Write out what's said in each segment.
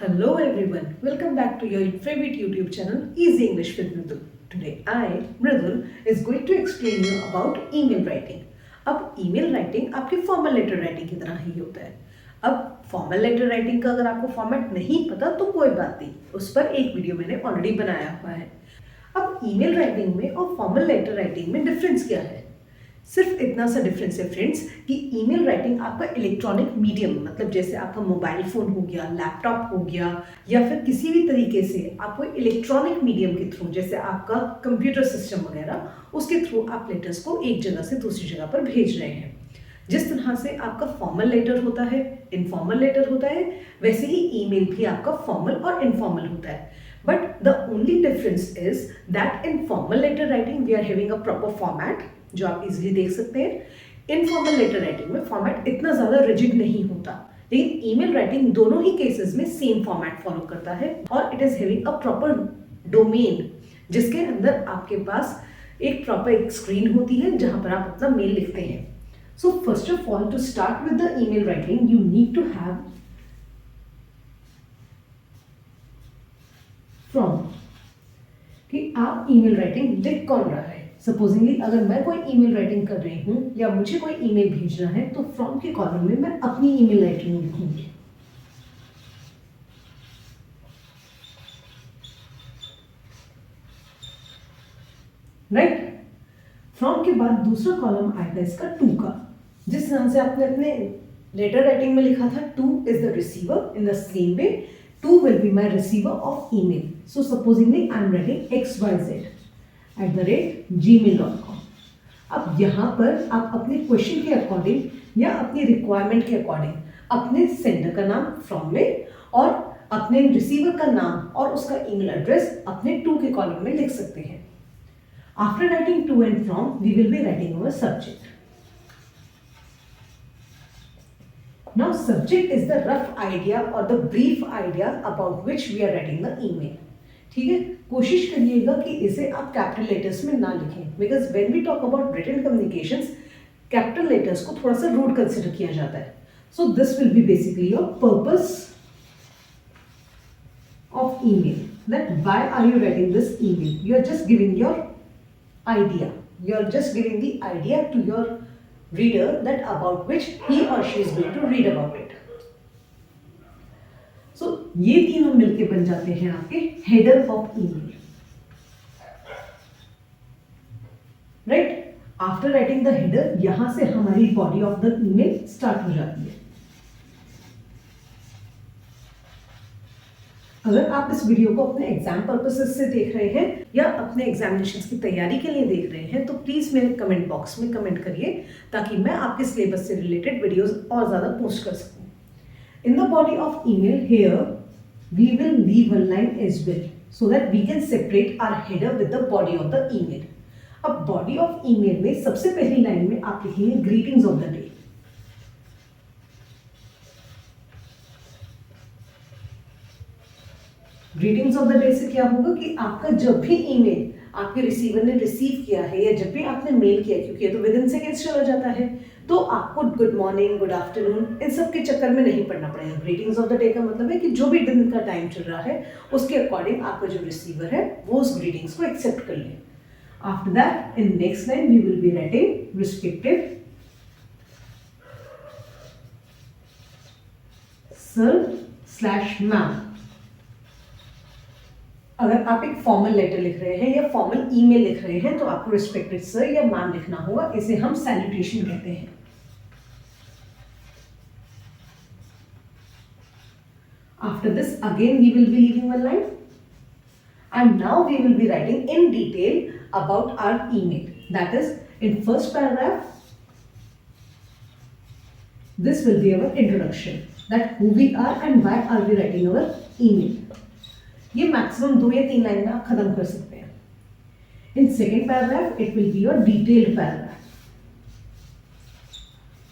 Hello everyone, welcome back to your favorite YouTube channel Easy English with Mridul. Today I, Mridul, is going to explain you about email writing. अब email writing आपके formal letter writing की तरह ही होता है. अब formal letter writing का अगर आपको फॉर्मेट नहीं पता तो कोई बात नहीं, उस पर एक वीडियो मैंने ऑलरेडी बनाया हुआ है. अब ईमेल राइटिंग में और फॉर्मल लेटर राइटिंग में डिफरेंस क्या है? सिर्फ इतना सा डिफरेंस है फ्रेंड्स कि ईमेल राइटिंग आपका इलेक्ट्रॉनिक मीडियम मतलब जैसे आपका मोबाइल फ़ोन हो गया, लैपटॉप हो गया या फिर किसी भी तरीके से आपको इलेक्ट्रॉनिक मीडियम के थ्रू जैसे आपका कंप्यूटर सिस्टम वगैरह उसके थ्रू आप लेटर्स को एक जगह से दूसरी जगह पर भेज रहे हैं. जिस तरह से आपका फॉर्मल लेटर होता है, इनफॉर्मल लेटर होता है, वैसे ही ईमेल भी आपका फॉर्मल और इनफॉर्मल होता है. But the only difference is that in formal letter writing we are having a proper format जो आप इजीली देख सकते हैं. इनफॉर्मल लेटर राइटिंग में फॉर्मेट इतना ज़्यादा रिजिड नहीं होता, लेकिन ईमेल राइटिंग दोनों ही केसेस में सेम फॉर्मेट फॉलो करता है और it is having a proper domain जिसके अंदर आपके पास एक प्रॉपर एक स्क्रीन होती है जहां पर आप अपना मेल लिखते हैं. So first of all, to start with the email writing, you need to have from कि आप ईमेल राइटिंग लिख कौन रहा है. सपोजिंगली अगर मैं कोई ईमेल राइटिंग कर रही हूँ या मुझे कोई ईमेल भेजना है तो फ्रॉम के कॉलम में मैं अपनी ईमेल राइटिंग लिखूंगी. राइट. फ्रॉम के बाद दूसरा कॉलम आएगा इसका टू का. जिस तरह से आपने अपने लेटर राइटिंग में लिखा था to is the receiver, in the same way to will be my receiver of email. So supposingly I am writing xyz@gmail.com. अब यहाँ पर आप अपने क्वेश्चन के अकॉर्डिंग या अपनी रिक्वायरमेंट के अकॉर्डिंग अपने सेंडर का नाम फ्रॉम में और अपने रिसीवर का नाम और उसका ईमेल एड्रेस अपने टू के कॉलम में लिख सकते हैं. After writing to and from, we will be writing our subject. Now, subject is the rough idea or the brief idea about which we are writing the email. ठीक है, कोशिश करिएगा कि इसे आप कैपिटल लेटर्स में ना लिखें because when we talk about written communications capital letters को थोड़ा सा रूड कंसिडर किया जाता है. So this will be basically your purpose of email. That why are you writing this email? You are just giving your idea. You are just giving the idea to your reader that about which he or she is going to read about it. So ये तीनों मिलके बन जाते हैं आपके header of email. Right? After writing the header, यहां से हमारी body of the email start हो जाती है. अगर आप इस वीडियो को अपने एग्जाम पर्पसेस से देख रहे हैं या अपने एग्जामिनेशंस की तैयारी के लिए देख रहे हैं तो प्लीज़ मेरे कमेंट बॉक्स में कमेंट करिए ताकि मैं आपके सिलेबस से रिलेटेड वीडियोस और ज़्यादा पोस्ट कर सकूं. In the body of email here we will leave one line as well so that we can separate our header with the body of the email. अब बॉडी ऑफ ईमेल में सबसे पहली line में आप लिखेंगे greetings of the day. Greetings of the day से क्या होगा कि आपका जब भी ईमेल आपके रिसीवर ने रिसीव किया है या जब भी आपने मेल किया, क्योंकि ये तो विद इन सेकेंड्स चला जाता है, तो आपको good morning, good afternoon in सब के चक्कर में नहीं पड़ना पड़ेगा. ग्रीटिंग्स ऑफ द डे का मतलब है कि जो भी दिन का टाइम चल रहा है उसके अकॉर्डिंग आपका जो रिसीवर है वो उस ग्रीटिंग्स को एक्सेप्ट कर ले. After that in next line we will be writing respective sir ma'am. अगर आप एक फॉर्मल लेटर लिख रहे हैं या फॉर्मल ईमेल लिख रहे हैं तो आपको रिस्पेक्टेड सर या मैम लिखना होगा. इसे हम सैल्यूटेशन कहते हैं. After this again we will be leaving one line and now we will be writing in detail about our email. That is in first paragraph this will be our introduction that who we are and why are we writing our email. ये maximum 2 या 3 line में आप खत्म कर सकते हैं. In second paragraph it will be your detailed paragraph.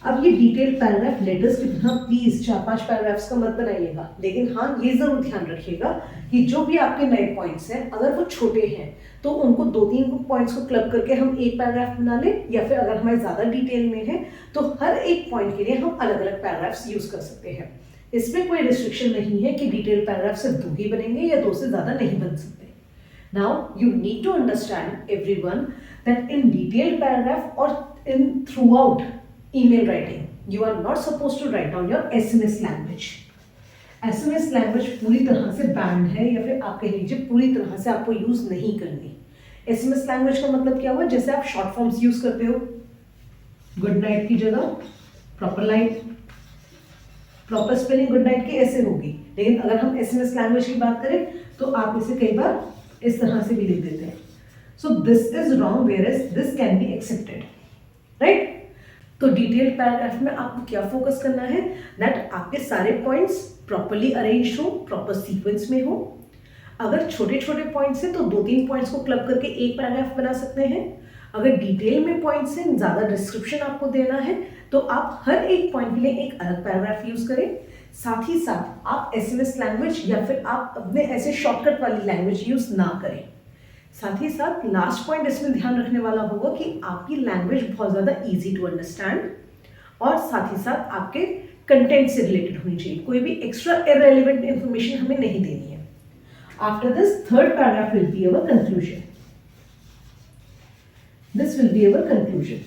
अब ये डिटेल्ड पैराग्राफ लेटर्स की तरह प्लीज 4-5 पैराग्राफ्स का मत बनाइएगा, लेकिन हाँ ये जरूर ध्यान रखिएगा कि जो भी आपके नए पॉइंट्स हैं अगर वो छोटे हैं तो उनको 2-3 पॉइंट्स को क्लब करके हम एक पैराग्राफ बना लें, या फिर अगर हमें ज़्यादा डिटेल में है तो हर एक पॉइंट के लिए हम अलग अलग पैराग्राफ्स यूज कर सकते हैं. इसमें कोई रिस्ट्रिक्शन नहीं है कि डिटेल पैराग्राफ सिर्फ 2 ही बनेंगे या 2 से ज़्यादा नहीं बन सकते. Now you need to understand everyone that in detailed paragraph or in throughout email writing, you are not supposed to write down your SMS language. SMS language पूरी तरह से बैंड है या फिर आप कह लीजिए पूरी तरह से आपको यूज नहीं करनी. SMS language का मतलब क्या हुआ? जैसे आप शॉर्ट फॉर्म्स यूज करते हो, गुड नाइट की जगह proper light, proper spelling good night की ऐसे होगी. लेकिन अगर हम SMS लैंग्वेज की बात करें तो आप इसे कई बार इस तरह से भी लिख देते हैं. So this is wrong whereas this can be accepted, right. तो डिटेल्ड पैराग्राफ में आपको क्या फोकस करना है? दैट आपके सारे पॉइंट्स प्रॉपरली अरेंज हो, प्रॉपर सीक्वेंस में हो. अगर छोटे छोटे पॉइंट्स हैं तो 2-3 पॉइंट्स को क्लब करके एक पैराग्राफ बना सकते हैं. अगर डिटेल में पॉइंट्स हैं, ज़्यादा डिस्क्रिप्शन आपको देना है, तो आप हर एक पॉइंट के लिए एक अलग पैराग्राफ यूज करें. साथ ही साथ आप SMS लैंग्वेज या फिर आप अपने ऐसे शॉर्टकट वाली लैंग्वेज यूज ना करें. साथ ही साथ लास्ट पॉइंट इसमें ध्यान रखने वाला होगा कि आपकी लैंग्वेज बहुत ज़्यादा इजी टू अंडरस्टैंड और साथ ही साथ आपके कंटेंट से रिलेटेड होनी चाहिए. कोई भी एक्स्ट्रा इररेलेवेंट इंफॉर्मेशन हमें नहीं देनी है. After this third paragraph will be our conclusion. This will be our conclusion.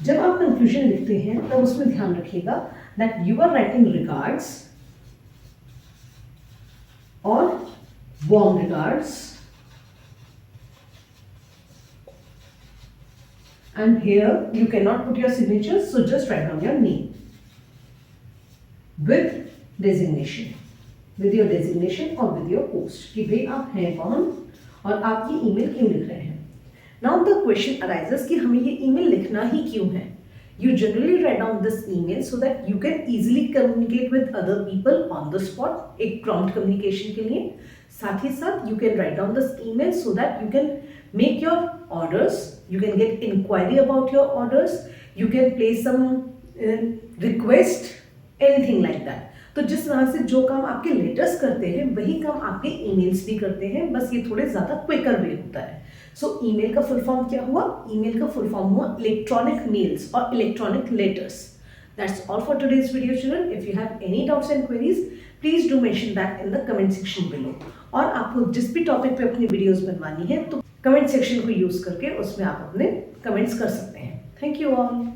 जब आप कंक्लूजन लिखते हैं तब उसमें ध्यान रखिएगा that you are writing regards और warm regards, and here you cannot put your signatures, so just write down your name with designation, with your designation or with your post कि भाई आप हैं कौन और आप ये ईमेल क्यों लिख रहे हैं. Now the question arises कि हमें ये ईमेल लिखना ही क्यों है. You generally write down this email so that you can easily communicate with other people on the spot, एक prompt communication के लिए. साथ ही साथ you can write down this email so that you can make your orders, you can get inquiry about your orders, you can place some request, anything like that. तो जिस तरह से जो काम आपके लेटर्स करते हैं वही काम आपके ईमेल्स भी करते हैं, बस ये थोड़े ज़्यादा क्विकर वे होता है. सो ईमेल का फुल फॉर्म क्या हुआ? ईमेल का फुल फॉर्म हुआ इलेक्ट्रॉनिक मेल्स और electronic letters. That's all for today's video, children. If you have any doubts and queries, please do mention that in the comment section below. और आपको जिस भी topic पे अपनी वीडियोस बनवानी है तो कमेंट सेक्शन को यूज करके उसमें आप अपने कमेंट्स कर सकते हैं. Thank you all.